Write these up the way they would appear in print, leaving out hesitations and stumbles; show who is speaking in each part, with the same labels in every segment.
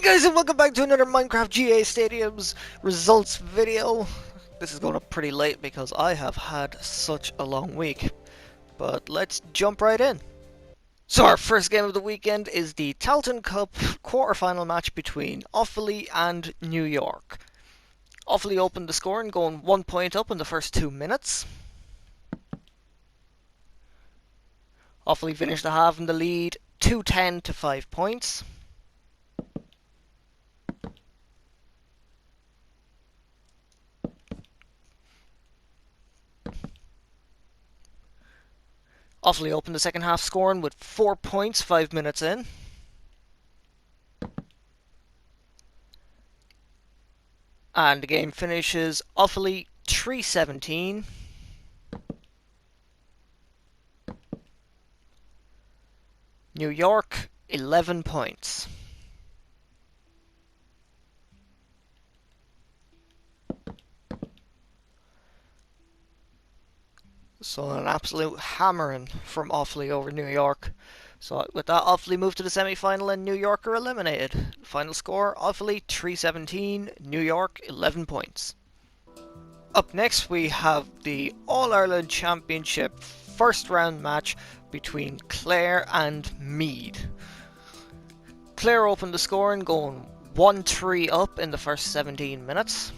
Speaker 1: Guys, and welcome back to another Minecraft GA Stadiums results video. This is going up pretty late because I have had such a long week. But let's jump right in. So our first game of the weekend is the Talton Cup quarter-final match between Offaly and New York. Offaly opened the scoring, going 1 point up in the first 2 minutes. Offaly finished the half in the lead, 2-10 to 5 points. Offaly opened the second half scoring with 4 points 5 minutes in. And the game finishes Offaly 3-17. New York 11 points. So an absolute hammering from Offaly over New York. So with that, Offaly moved to the semi-final and New York are eliminated. Final score, Offaly 3-17, New York 11 points. Up next we have the All-Ireland Championship first round match between Clare and Meath. Clare opened the scoring going 1-3 up in the first 17 minutes.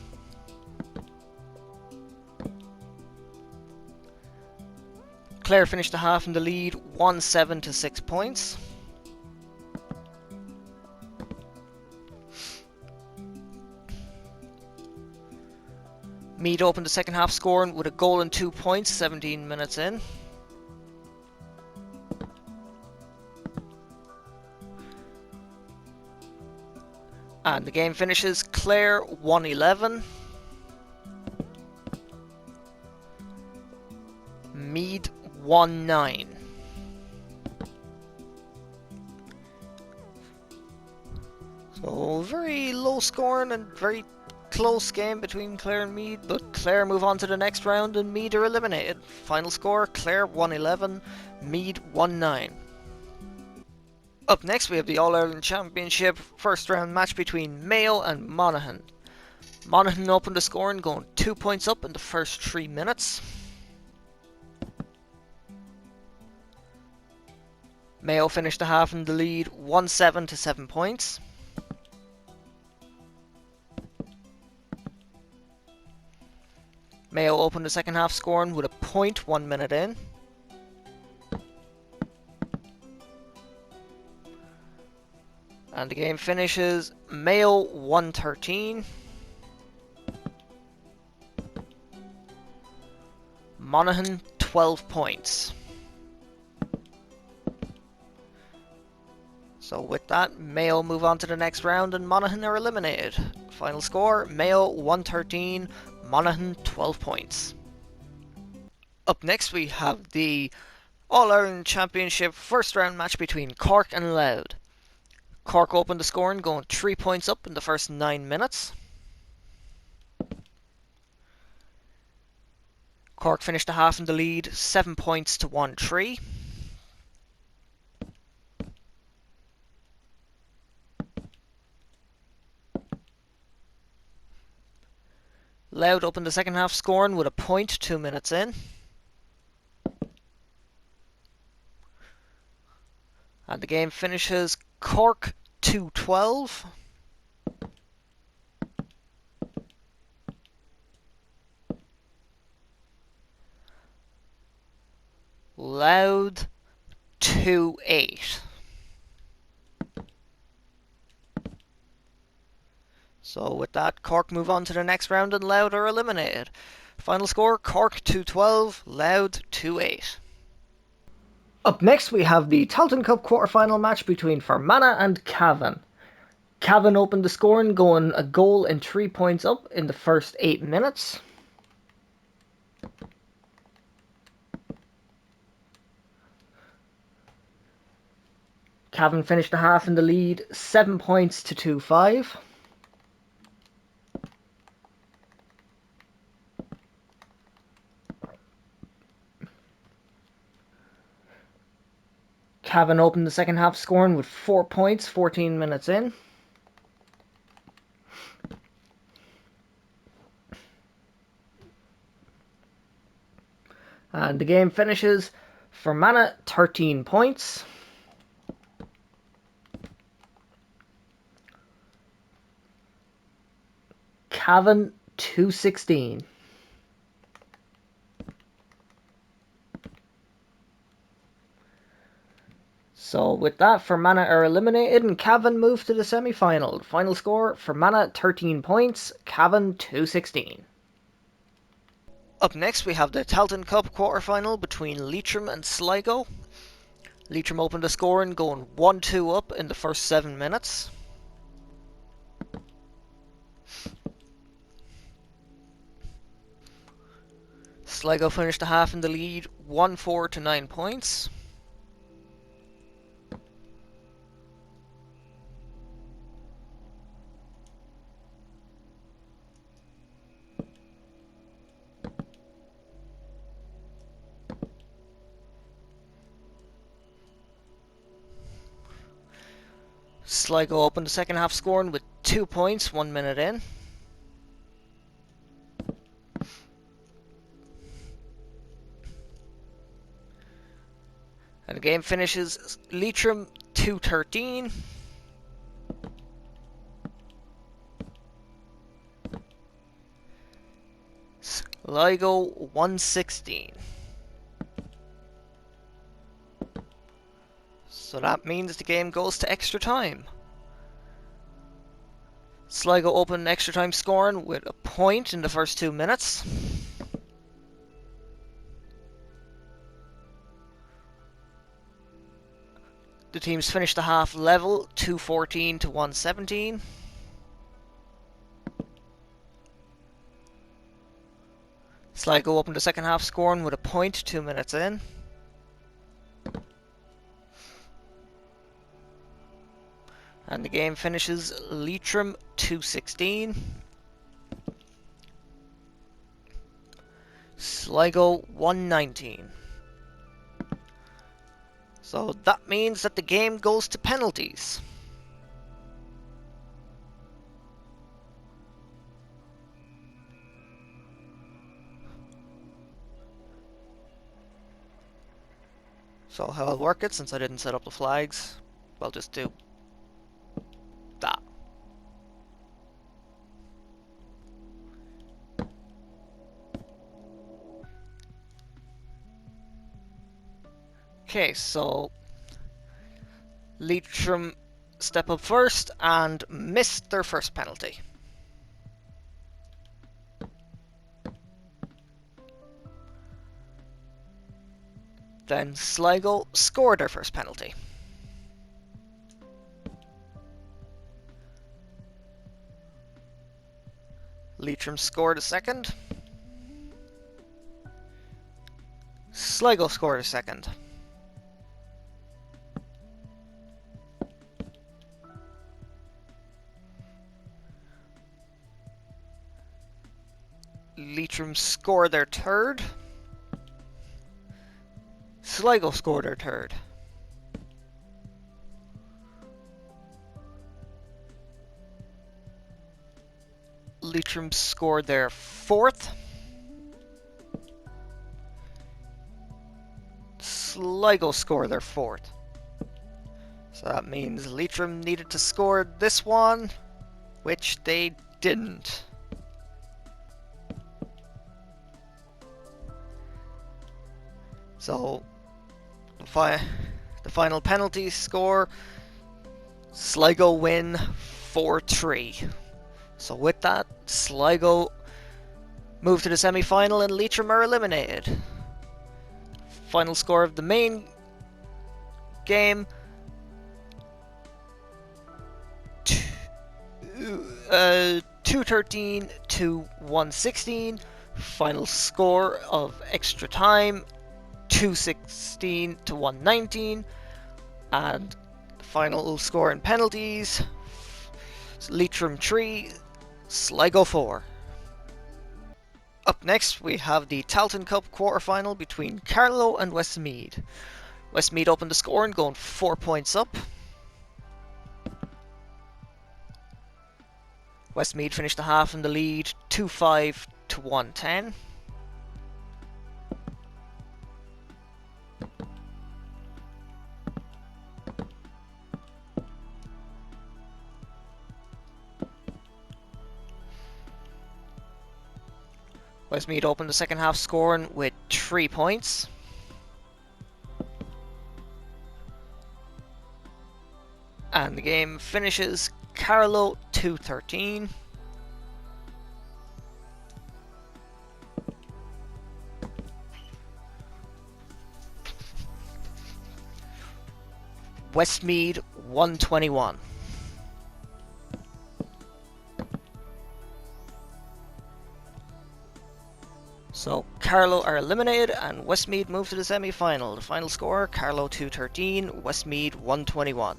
Speaker 1: Clare finished the half in the lead, 1-7 to 6 points. Meath opened the second half scoring with a goal and 2 points, 17 minutes in. And the game finishes Clare 1-11. Meath 1-9. So very low scoring and very close game between Clare and Meath, but Clare move on to the next round and Meath are eliminated. Final score, Clare 1-11, Meath 1-9. Up next we have the All-Ireland Championship first round match between Mayo and Monaghan. Monaghan opened the scoring going 2 points up in the first 3 minutes. Mayo finished the half in the lead, 1-7 to 7 points. Mayo opened the second half scoring with a point 1 minute in. And the game finishes Mayo 1-13. Monaghan 12 points. So with that, Mayo move on to the next round and Monaghan are eliminated. Final score, Mayo 1-13, Monaghan 12 points. Up next we have the All-Ireland Championship first round match between Cork and Louth. Cork opened the scoring going 3 points up in the first 9 minutes. Cork finished the half in the lead, 7 points to 1-3. Louth opened the second half scoring with a point 2 minutes in. And the game finishes Cork 2-12. Louth 2-8. So with that, Cork move on to the next round and Louth are eliminated. Final score, Cork 2-12, Louth 2-8. Up next we have the Talton Cup quarter-final match between Fermanagh and Cavan. Cavan opened the scoring going a goal and 3 points up in the first 8 minutes. Cavan finished the half in the lead, 7 points to 2-5. Cavan opened the second half scoring with 4 points, 14 minutes in. And the game finishes Fermanagh 13 points. Cavan 216. So with that, Fermanagh are eliminated and Cavan move to the semi-final. Final score, Fermanagh 13 points, Cavan 216. Up next we have the Tailteann Cup quarter-final between Leitrim and Sligo. Leitrim opened the scoring going 1-2 up in the first 7 minutes. Sligo finished the half in the lead 1-4 to 9 points. Sligo opened the second half scoring with 2 points 1 minute in. And the game finishes Leitrim 2-13. Sligo 1-16. So that means the game goes to extra time. Sligo opened extra time scoring with a point in the first 2 minutes. The teams finished the half level 2-14 to 1-17. Sligo opened the second half scoring with a point 2 minutes in. And the game finishes Leitrim 2-16. Sligo 1-19. So that means that the game goes to penalties. So how I'll work it, since I didn't set up the flags, I'll just do that. Okay, so Leitrim step up first and missed their first penalty. Then Sligo scored their first penalty. Leitrim scored a second. Sligo scored a second. Leitrim scored their third. Sligo scored their third. Leitrim scored their fourth. Sligo scored their fourth. So that means Leitrim needed to score this one, which they didn't. So the final penalty score, Sligo win 4-3. So with that, Sligo move to the semi-final and Leitrim are eliminated. Final score of the main game, 2-13 to 1-16. Final score of extra time, 2-16 to 1-19. And the final score in penalties, Leitrim 3, Sligo 4. Up next we have the Tailteann Cup quarter-final between Carlow and Westmeath. Westmeath opened the scoring going 4 points up. Westmeath finished the half in the lead 2-5 to 1-10. Westmeath opened the second half scoring with 3 points. And the game finishes Carlow 2-13. Westmeath 121. So Carlow are eliminated and Westmeath move to the semi-final. The final score, Carlow 2-13, Westmeath 121.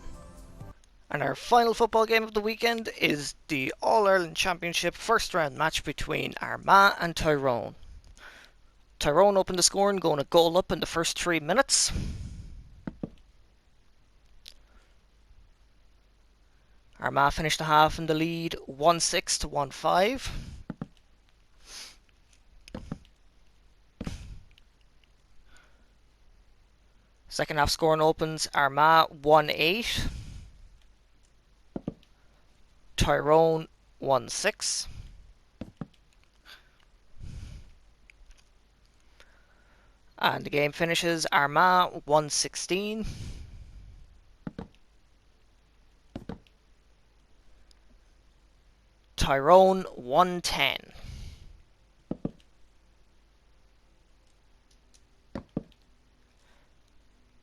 Speaker 1: And our final football game of the weekend is the All-Ireland Championship first round match between Armagh and Tyrone. Tyrone opened the scoring, going a goal up in the first 3 minutes. Armagh finished the half in the lead 1-6 to 1-5. Second half scoring opens Armagh 1-8. Tyrone 1-6. And the game finishes Armagh 1-16. Tyrone 1-10.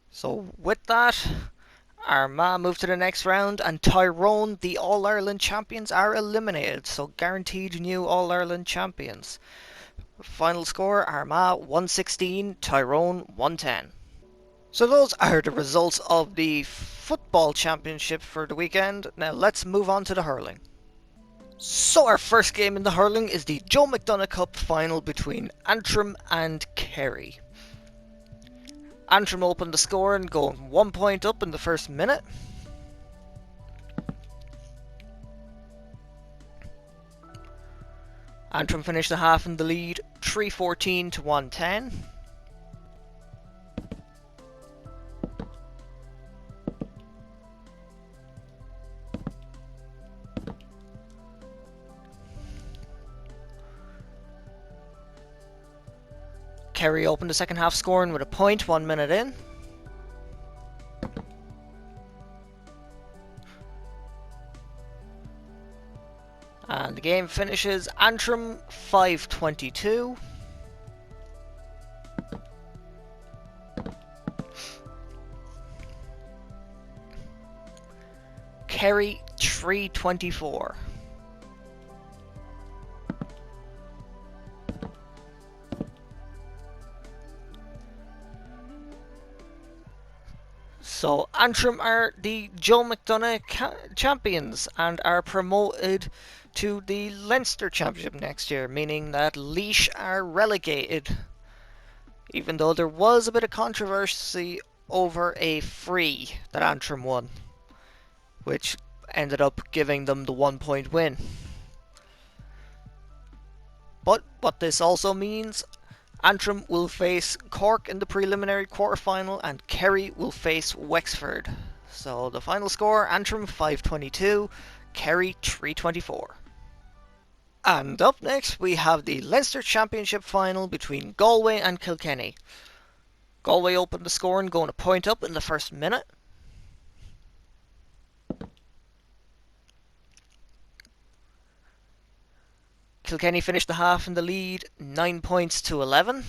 Speaker 1: So with that, Armagh move to the next round and Tyrone, the All-Ireland champions, are eliminated. So guaranteed new All-Ireland champions. Final score, Armagh 1-16, Tyrone 1-10. So those are the results of the football championship for the weekend. Now let's move on to the hurling. So our first game in the hurling is the Joe McDonagh Cup final between Antrim and Kerry. Antrim opened the scoring, going 1 point up in the first minute. Antrim finished the half in the lead 3-14 to 1-10. Kerry opened the second half scoring with a point 1 minute in. And the game finishes Antrim 5-22. Kerry 3-24. So Antrim are the Joe McDonagh champions and are promoted to the Leinster Championship next year, meaning that Laois are relegated. Even though there was a bit of controversy over a free that Antrim won, which ended up giving them the 1 point win. But what this also means, Antrim will face Cork in the preliminary quarterfinal and Kerry will face Wexford. So the final score, Antrim 5-22, Kerry 3-24. And up next we have the Leinster Championship final between Galway and Kilkenny. Galway opened the scoring, going a point up in the first minute. Kilkenny finished the half in the lead 9 points to 11.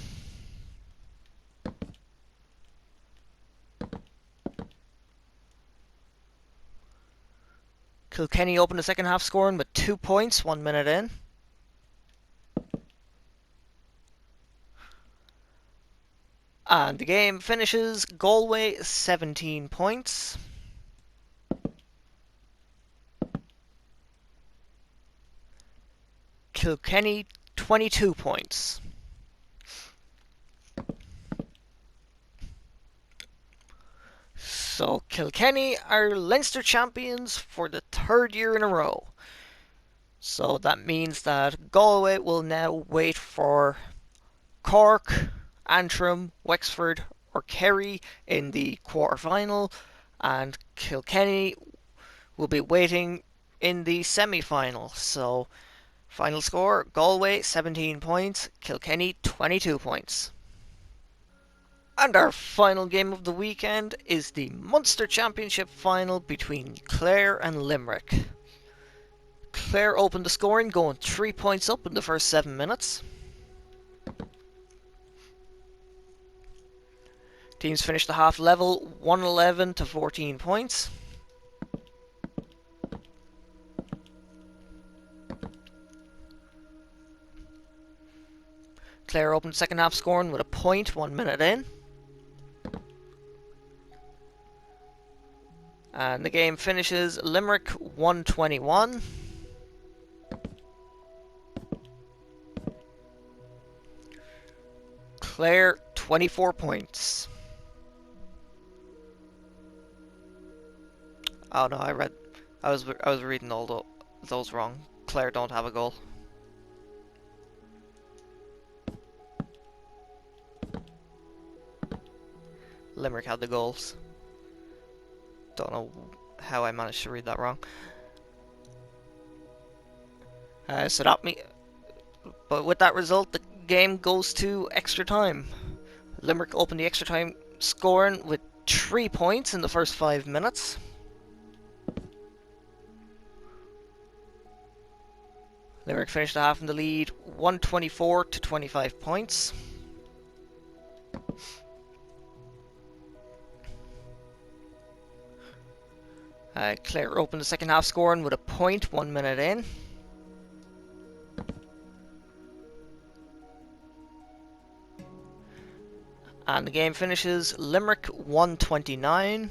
Speaker 1: Kilkenny opened the second half scoring with 2 points 1 minute in. And the game finishes Galway 17 points. Kilkenny 22 points. So Kilkenny are Leinster champions for the 3rd year in a row. So that means that Galway will now wait for Cork, Antrim, Wexford or Kerry in the quarter-final, and Kilkenny will be waiting in the semi-final. So Final score, Galway 17 points, Kilkenny 22 points. And our final game of the weekend is the Munster Championship final between Clare and Limerick. Clare opened the scoring, going 3 points up in the first 7 minutes. Teams finished the half level, 111 to 14 points. Clare opened second half scoring with a point 1 minute in. And the game finishes Limerick 121. Clare 24 points. Oh no, I was reading all those wrong. Clare don't have a goal. Limerick had the goals. Don't know how I managed to read that wrong. But with that result, the game goes to extra time. Limerick opened the extra time scoring with 3 points in the first 5 minutes. Limerick finished the half in the lead, 124 to 25 points. Clare opened the second half scoring with a point 1 minute in. And the game finishes Limerick 129.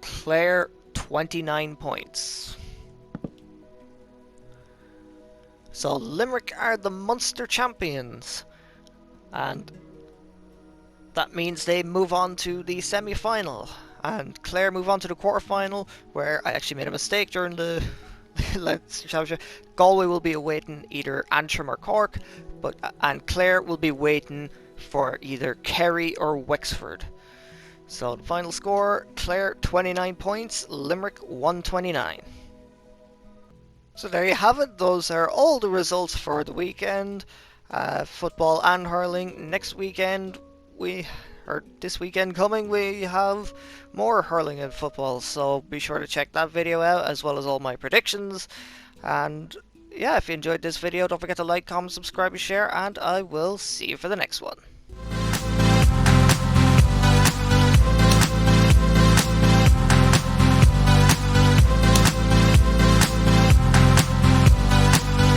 Speaker 1: Clare 29 points. So Limerick are the Munster champions. And that means they move on to the semi-final. And Clare move on to the quarter-final, where I actually made a mistake during the Leinster Championship. Galway will be awaiting either Antrim or Cork, and Clare will be waiting for either Kerry or Wexford. So the final score, Clare 29 points, Limerick 129. So there you have it. Those are all the results for the weekend. Football and hurling. Next weekend, this weekend coming, we have more hurling and football. So be sure to check that video out, as well as all my predictions. And yeah, if you enjoyed this video, don't forget to like, comment, subscribe, and share. And I will see you for the next one.